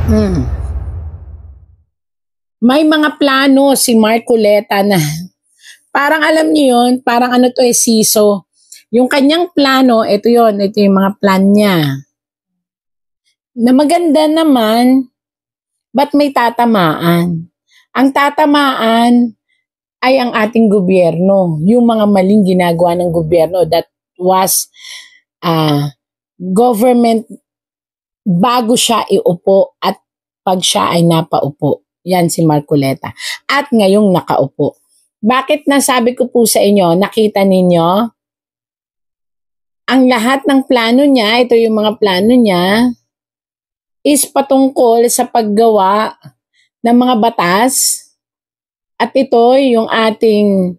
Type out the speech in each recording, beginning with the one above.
Hmm. May mga plano si Marcoleta na parang alam niyo yun, parang ano to siso. Yung kanyang plano, ito yung mga plan niya. Na maganda naman, ba't may tatamaan? Ang tatamaan ay ang ating gobyerno. Yung mga maling ginagawa ng gobyerno that was government bago siya iupo at pag siya ay napaupo. Yan si Marcoleta. At ngayong nakaupo. Bakit nasabi ko po sa inyo, nakita ninyo? Ang lahat ng plano niya, ito yung mga plano niya, is patungkol sa paggawa ng mga batas. At ito yung ating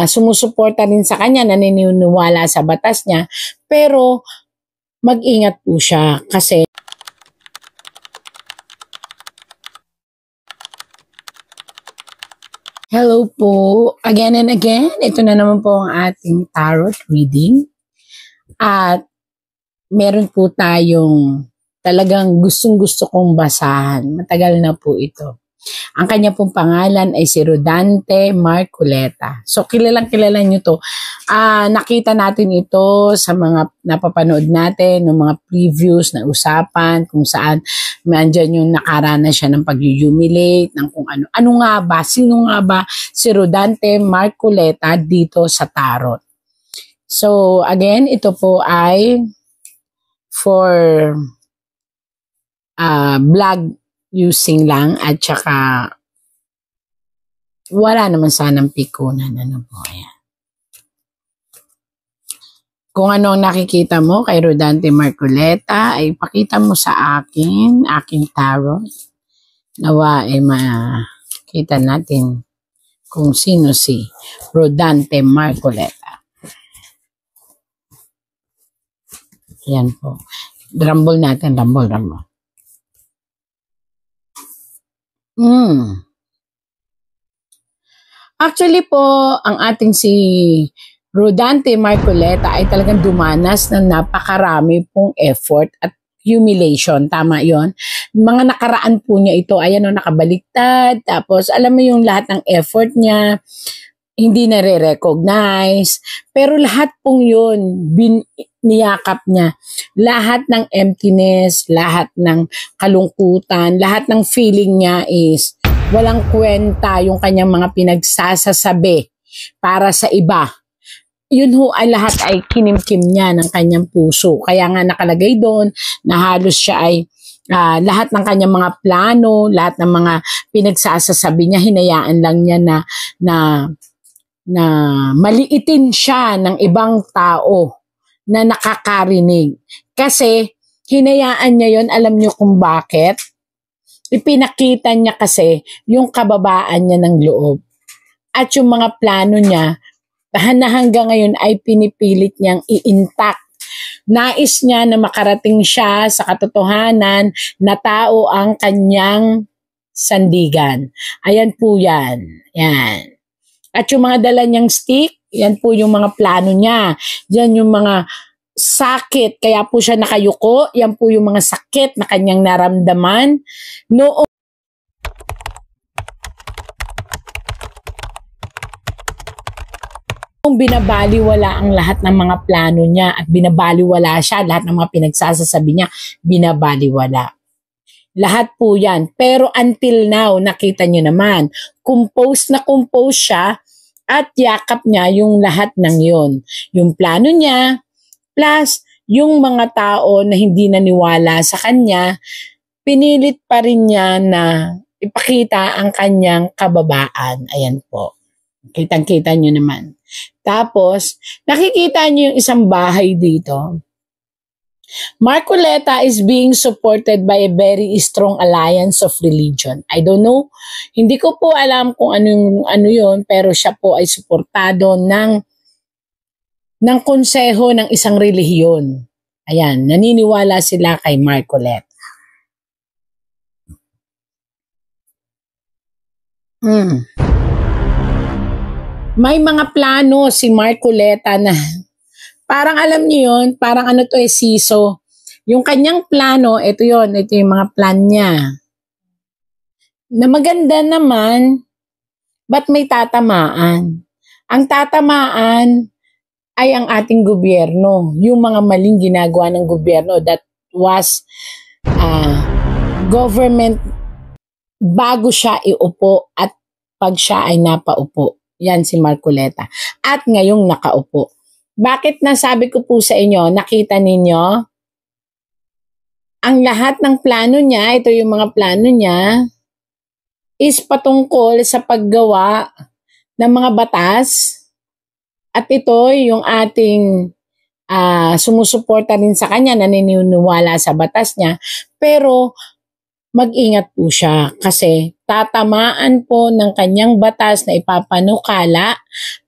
sumusuporta rin sa kanya, naniniwala sa batas niya. Pero mag-ingat po siya kasi hello po, again and again, ito na naman po ang ating tarot reading. At meron po tayong talagang gustong-gusto kong basahan. Matagal na po ito. Ang kanya pong pangalan ay si Rodante Marcoleta. So kilalang-kilala nyo to. Nakita natin ito sa mga napapanood natin, ng mga previews na usapan, kung saan mandyan yung nakaranas siya ng pag-humiliate, ng kung ano. Ano nga ba? Sino nga ba si Rodante Marcoleta dito sa tarot? So again, ito po ay for blog using lang at saka wala naman sanang pikunan. Ano po, ayan. Kung ano nakikita mo kay Rodante Marcoleta ay pakita mo sa akin, aking tarot. Nawa ay makita natin kung sino si Rodante Marcoleta. Yan po. Rumble natin, rumble. Actually po, ang ating si Rodante Marcoleta ay talagang dumanas ng napakarami pong effort at humiliation. Tama yon. Mga nakaraan po niya ito, ayan o, nakabaliktad. Tapos alam mo yung lahat ng effort niya, hindi nare-recognize. Pero lahat pong yun, niyakap niya. Lahat ng emptiness, lahat ng kalungkutan, lahat ng feeling niya is walang kwenta yung kanyang mga pinagsasasabi para sa iba. Yun ho ay lahat ay kinimkim niya ng kanyang puso. Kaya nga nakalagay doon na halos siya ay lahat ng kanyang mga plano, lahat ng mga pinagsasasabi niya, hinayaan lang niya na maliitin siya ng ibang tao na nakakarinig. Kasi hinayaan niya yon, alam niyo kung bakit? Ipinakita niya kasi yung kababaan niya ng loob. At yung mga plano niya, na hanggang ngayon ay pinipilit niyang i-intact. Nais niya na makarating siya sa katotohanan na tao ang kanyang sandigan. Ayan po yan. Yan. At yung mga dala niyang stick, yan po yung mga plano niya. Yan yung mga sakit, kaya po siya nakayuko. Yan po yung mga sakit na kanyang naramdaman. Noong binabaliwala ang lahat ng mga plano niya at binabaliwala siya, lahat ng mga pinagsasasabi niya, binabaliwala. Lahat po yan. Pero until now, nakita niyo naman, compose siya at yakap niya yung lahat ng yon. Yung plano niya, plus yung mga tao na hindi naniwala sa kanya, pinilit pa rin niya na ipakita ang kanyang kababaan. Ayan po. Kitang-kita nyo naman. Tapos, nakikita nyo yung isang bahay dito. Marcoleta is being supported by a very strong alliance of religion. I don't know. Hindi ko po alam kung ano yun, pero siya po ay suportado ng konseho ng isang relihiyon. Ayan, naniniwala sila kay Marcoleta. May mga plano si Marcoleta na parang alam niyo yun, parang ano to siso. Yung kanyang plano, ito yung mga plan niya. Na maganda naman, ba't may tatamaan? Ang tatamaan ay ang ating gobyerno. Yung mga maling ginagawa ng gobyerno that was government bago siya iupo at pag siya ay napaupo. Yan si Marcoleta. At ngayong nakaupo. Bakit nasabi ko po sa inyo, nakita ninyo? Ang lahat ng plano niya, ito yung mga plano niya, is patungkol sa paggawa ng mga batas. At ito yung ating sumusuporta rin sa kanya, naniniwala sa batas niya. Pero mag-ingat po siya kasi tatamaan po ng kanyang batas na ipapanukala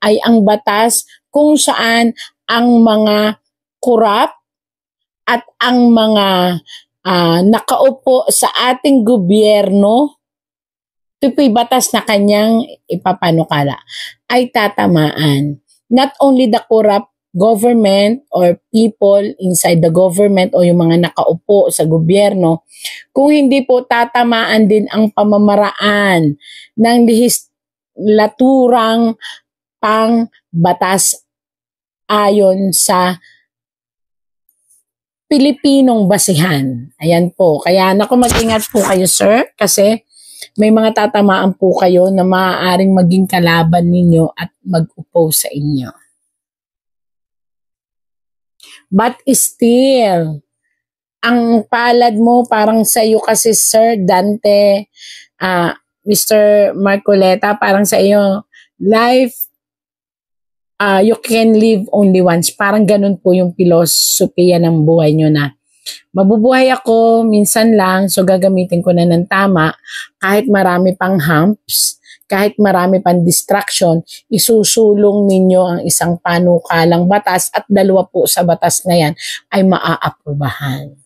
ay ang batas kung saan ang mga korap at ang mga nakaupo sa ating gobyerno, ito po'y batas na kanyang ipapanukala, ay tatamaan. Not only the corrupt government or people inside the government o yung mga nakaupo sa gobyerno, kung hindi po tatamaan din ang pamamaraan ng lehislaturang pang-batas ayon sa Pilipinong basihan. Ayan po. Kaya naku, mag-ingat po kayo, sir, kasi may mga tatamaan po kayo na maaaring maging kalaban ninyo at mag-oppose sa inyo. But still, ang palad mo parang sa iyo kasi, Sir Dante, Mr. Marcoleta, parang sa iyo, life, you can live only once. Parang ganun po yung filosofiya ng buhay nyo na mabubuhay ako minsan lang, so gagamitin ko na ng tama. Kahit marami pang humps, kahit marami pang distraction, isusulong ninyo ang isang panukalang batas at dalawa po sa batas na yan ay maaaprubahan.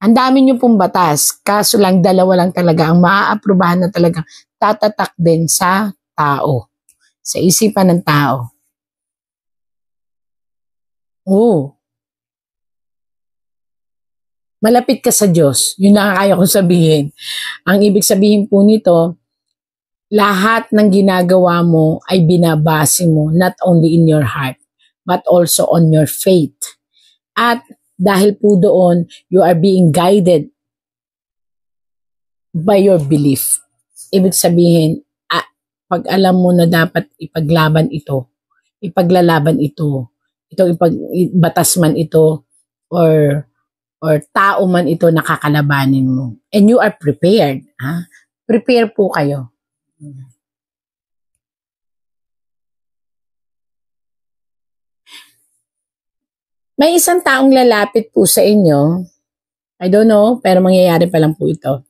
Ang dami nyo pong batas, kaso lang dalawa lang talaga ang maaaprubahan na talagang tatatak din sa tao, sa isipan ng tao. Malapit ka sa Diyos. Yun na kaya kong sabihin. Ang ibig sabihin po nito, lahat ng ginagawa mo ay binabase mo not only in your heart, but also on your faith. At dahil po doon, you are being guided by your belief. Ibig sabihin, pag alam mo na dapat ipaglalaban ito, batas man ito, or tao man ito nakakalabanin mo. And you are prepared. Prepare po kayo. May isang taong lalapit po sa inyo. I don't know, pero mangyayari pa lang po ito.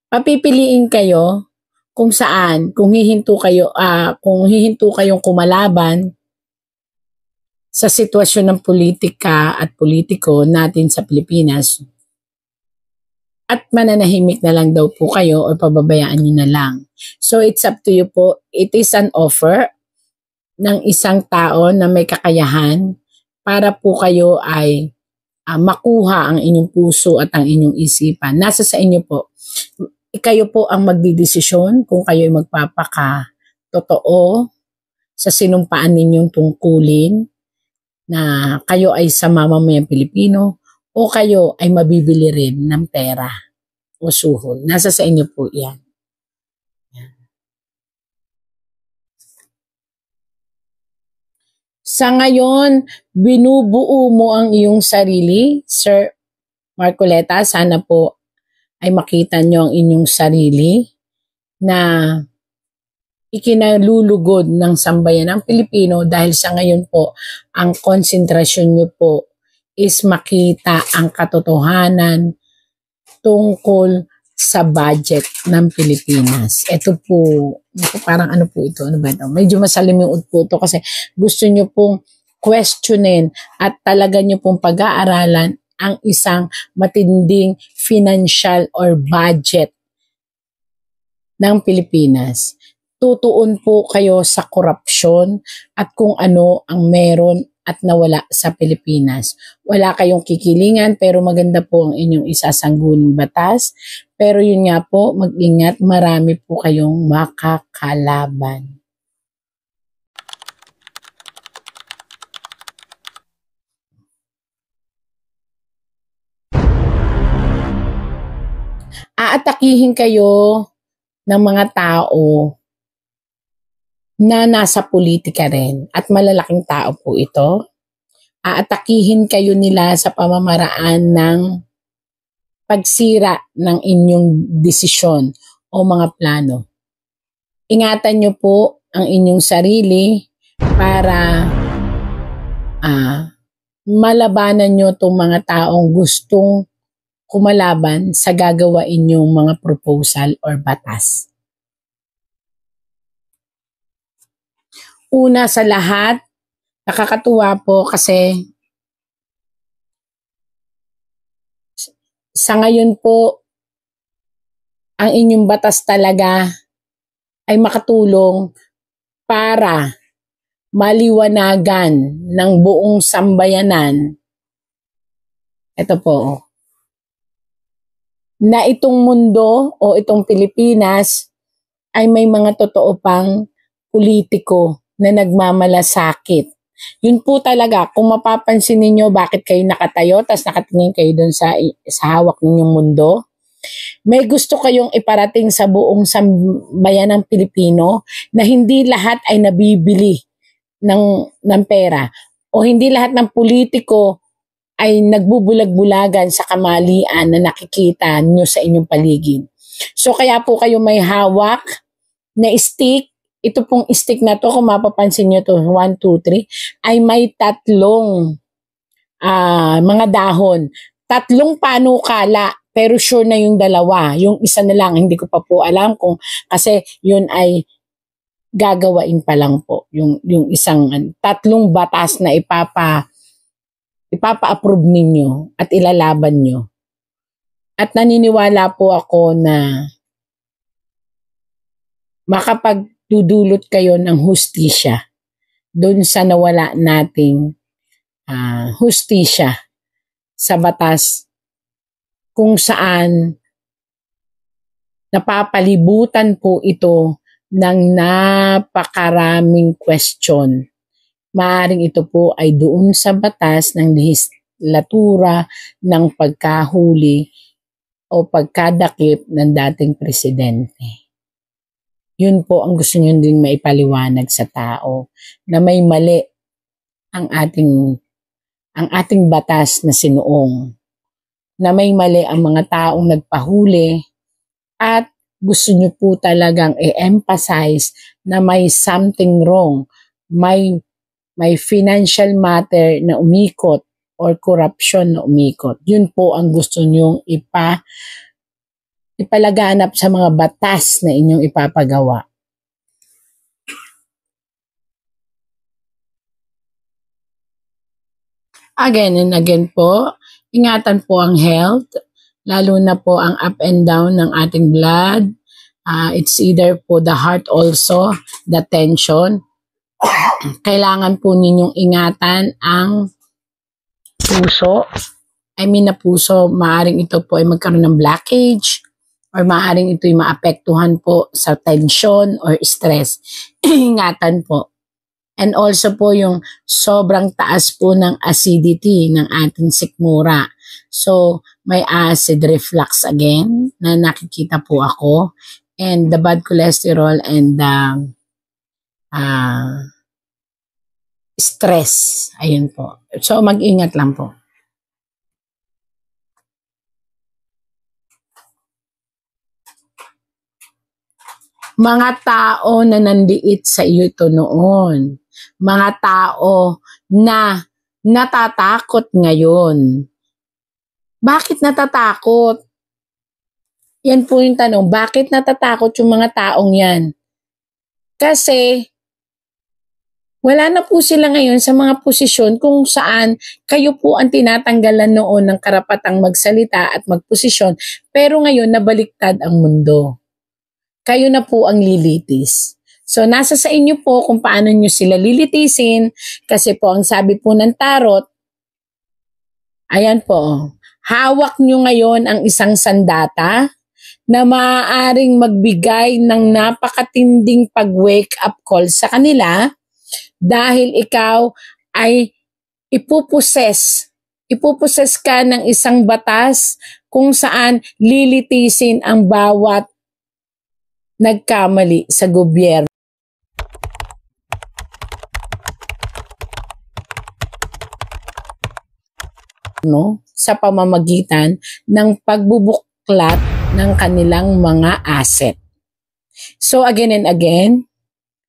Papipiliin kayo kung saan, kung hihinto kayong kumalaban sa sitwasyon ng politika at politiko natin sa Pilipinas, at mananahimik na lang daw po kayo o pababayaan nyo na lang. So it's up to you po. It is an offer ng isang tao na may kakayahan para po kayo ay makuha ang inyong puso at ang inyong isipan. Nasa sa inyo po. Kayo po ang magdidesisyon kung kayo ay magpapaka-totoo sa sinumpaan ninyong tungkulin na kayo ay sa mamamayang Pilipino o kayo ay mabibili rin ng pera o suhol. Nasa sa inyo po yan. Sa ngayon, binubuo mo ang iyong sarili, Sir Marcoleta. Sana po ay makita nyo ang inyong sarili na ikinalulugod ng sambayan ng Pilipino dahil sa ngayon po, ang konsentrasyon nyo po is makita ang katotohanan tungkol sa budget ng Pilipinas. Ito po, parang ano po ito? Ano ba ito? Medyo masalimuot po ito kasi gusto nyo pong questionin at talaga nyo pong pag-aaralan ang isang matinding financial or budget ng Pilipinas. Tutuon po kayo sa korupsyon at kung ano ang meron at nawala sa Pilipinas. Wala kayong kikilingan pero maganda po ang inyong isasangguling batas. Pero yun nga po, mag-ingat, marami po kayong makakalaban. Aatakihin kayo ng mga tao na nasa politika rin at malalaking tao po ito. Aatakihin kayo nila sa pamamaraan ng pagsira ng inyong desisyon o mga plano. Ingatan nyo po ang inyong sarili para malabanan nyo itong mga taong gustong kumalaban sa gagawain nyong mga proposal or batas. Una sa lahat, nakakatuwa po kasi sa ngayon po, ang inyong batas talaga ay makatulong para maliwanagan ng buong sambayanan. Ito po, na itong mundo o itong Pilipinas ay may mga totoo pang politiko na nagmamalasakit. Yun po talaga, kung mapapansin ninyo bakit kayo nakatayo, tas nakatingin kayo dun sa hawak ninyong mundo, may gusto kayong iparating sa buong sambayan ng Pilipino na hindi lahat ay nabibili ng pera o hindi lahat ng politiko ay nagbubulag-bulagan sa kamalian na nakikita nyo sa inyong paligid. So kaya po kayo may hawak na stick. Ito pong stick na to, kung mapapansin nyo to, 1, 2, 3, ay may tatlong mga dahon. Tatlong panukala, pero sure na yung dalawa. Yung isa na lang, hindi ko pa po alam kung, kasi yun ay gagawain pa lang po. Yung isang, tatlong batas na ipapa-approve ninyo at ilalaban nyo. At naniniwala po ako na makapagdudulot kayo ng hustisya doon sa nawala nating hustisya sa batas kung saan napapalibutan po ito ng napakaraming question. Maaring ito po ay doon sa batas ng lehislatura ng pagkahuli o pagkadakip ng dating presidente. Yun po ang gusto nyo din maipaliwanag sa tao na may mali ang ating batas na sinuong. Na may mali ang mga taong nagpahuli at gusto nyo po talagang i-emphasize na may something wrong. May financial matter na umikot or corruption na umikot. Yun po ang gusto nyong ipalaganap sa mga batas na inyong ipapagawa. Again and again po, ingatan po ang health, lalo na po ang up and down ng ating blood. It's either po the heart also, the tension. Kailangan po ninyong ingatan ang puso. Na puso, maaaring ito po ay magkaroon ng blockage or maaaring ito ay maapektuhan po sa tension or stress. Ingatan po. And also po yung sobrang taas po ng acidity ng ating sikmura. So, may acid reflux again na nakikita po ako. And the bad cholesterol and the stress. Ayun po. So, mag-ingat lang po. Mga tao na nandiit sa iyo ito noon. Mga tao na natatakot ngayon. Bakit natatakot? Yan po yung tanong. Bakit natatakot yung mga taong yan? Kasi wala na po sila ngayon sa mga posisyon kung saan kayo po ang tinatanggalan noon ng karapatang magsalita at magposisyon. Pero ngayon nabaliktad ang mundo. Kayo na po ang lilitis. So, nasa sa inyo po kung paano nyo sila lilitisin. Kasi po, ang sabi po ng tarot, ayan po, hawak nyo ngayon ang isang sandata na maaaring magbigay ng napakatinding pag-wake up call sa kanila dahil ikaw ay ipuposes ka ng isang batas kung saan lilitisin ang bawat nagkamali sa gobyerno. Sa pamamagitan ng pagbubuklat ng kanilang mga asset. So again and again,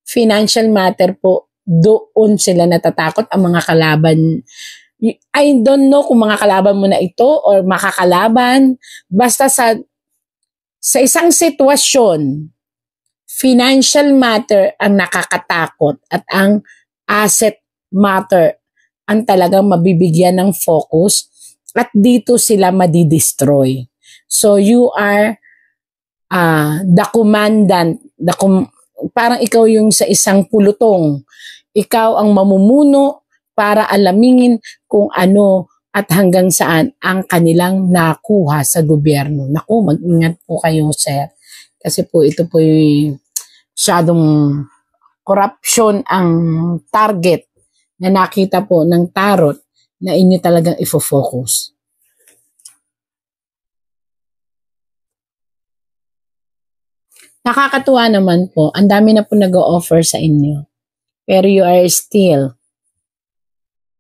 financial matter po, doon sila natatakot ang mga kalaban. I don't know kung mga kalaban mo na ito or makakalaban. Basta sa isang sitwasyon, financial matter ang nakakatakot at ang asset matter ang talagang mabibigyan ng focus at dito sila madidestroy. So you are the commandant, parang ikaw yung sa isang pulutong. Ikaw ang mamumuno para alamingin kung ano at hanggang saan ang kanilang nakuha sa gobyerno. Naku, mag-ingat po kayo, sir. Kasi po ito po yung masyadong corruption ang target na nakita po ng tarot na inyo talagang ifo-focus. Nakakatuwa naman po, ang dami na po nag-o-offer sa inyo. Pero you are still.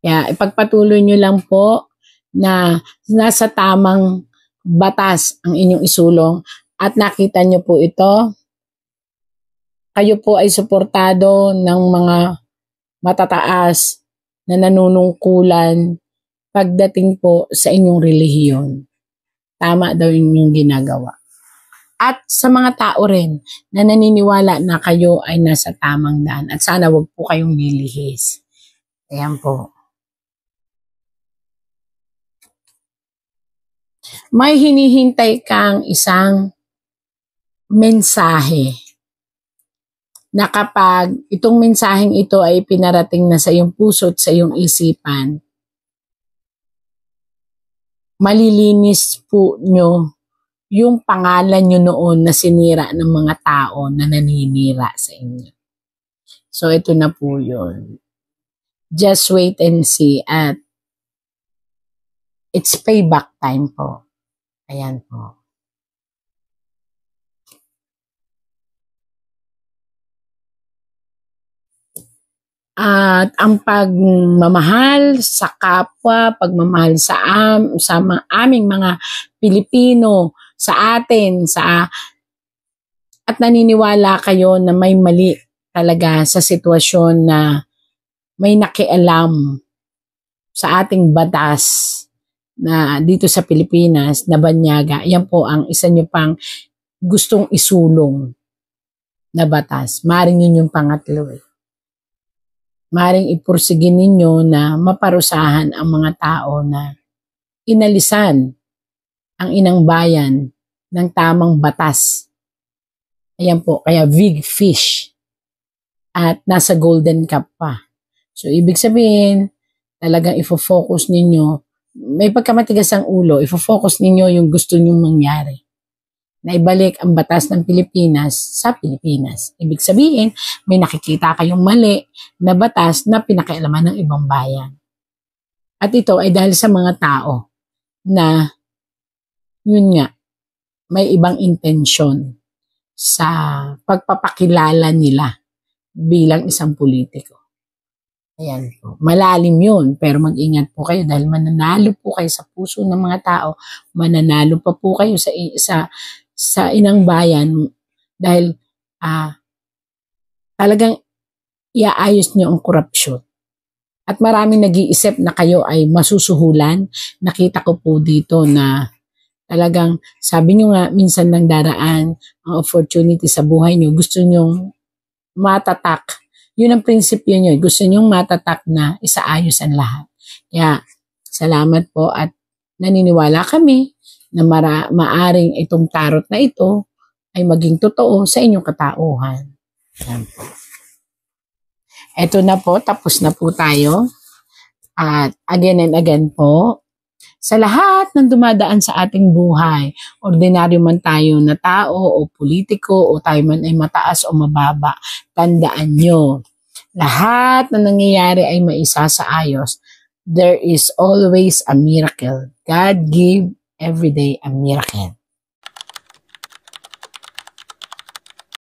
Ipagpatuloy nyo lang po na nasa tamang batas ang inyong isulong at nakita nyo po ito. Kayo po ay suportado ng mga matataas na nanunungkulan pagdating po sa inyong relihiyon. Tama daw yung ginagawa. At sa mga tao rin na naniniwala na kayo ay nasa tamang daan at sana wag po kayong lilihis. Ayan po. May hinihintay kang isang mensahe na kapag itong mensaheng ito ay pinarating na sa iyong puso at sa iyong isipan, malilinis po nyo yung pangalan nyo noon na sinira ng mga tao na naninira sa inyo. So ito na po yun. Just wait and see at it's payback time po. Ayan po. At ang pagmamahal sa kapwa, pagmamahal sa aming mga Pilipino, sa atin, at naniniwala kayo na may mali talaga sa sitwasyon na may nakialam sa ating batas na dito sa Pilipinas na banyaga. Yan po ang isa nyo pang gustong isulong na batas. Maring yun yung pangatlo eh. Maring ipursigin ninyo na maparusahan ang mga tao na inalisan ang inang bayan ng tamang batas. Ayan po, kaya big fish at nasa golden cup pa. So, ibig sabihin, talagang ifo-focus ninyo, may pagkamatigas ang ulo, ifo-focus ninyo yung gusto nyong mangyari. Na ibalik ang batas ng Pilipinas sa Pilipinas. Ibig sabihin, may nakikita kayong mali na batas na pinakialaman ng ibang bayan. At ito ay dahil sa mga tao na, yun nga, may ibang intensyon sa pagpapakilala nila bilang isang politiko. Ayan po. Malalim yun, pero mag-ingat po kayo dahil mananalo po kayo sa puso ng mga tao, mananalo pa po kayo sa inang bayan dahil talagang iaayos niyo ang korupsyon. At maraming nag-iisip na kayo ay masusuhulan. Nakita ko po dito na talagang sabi niyo nga minsan nang daraan ang opportunity sa buhay niyo. Gusto niyo matatak. Yun ang prinsipyo niyo. Gusto niyo matatak na isaayos ang lahat. Kaya salamat po at naniniwala kami na maaring itong tarot na ito ay maging totoo sa inyong katauhan. Yan po. Eto na po, tapos na po tayo. At again and again po, sa lahat ng dumadaan sa ating buhay, ordinaryo man tayo na tao o politiko o tayo man ay mataas o mababa, tandaan nyo, lahat na nangyayari ay maisasaayos. There is always a miracle. God give every day a miracle.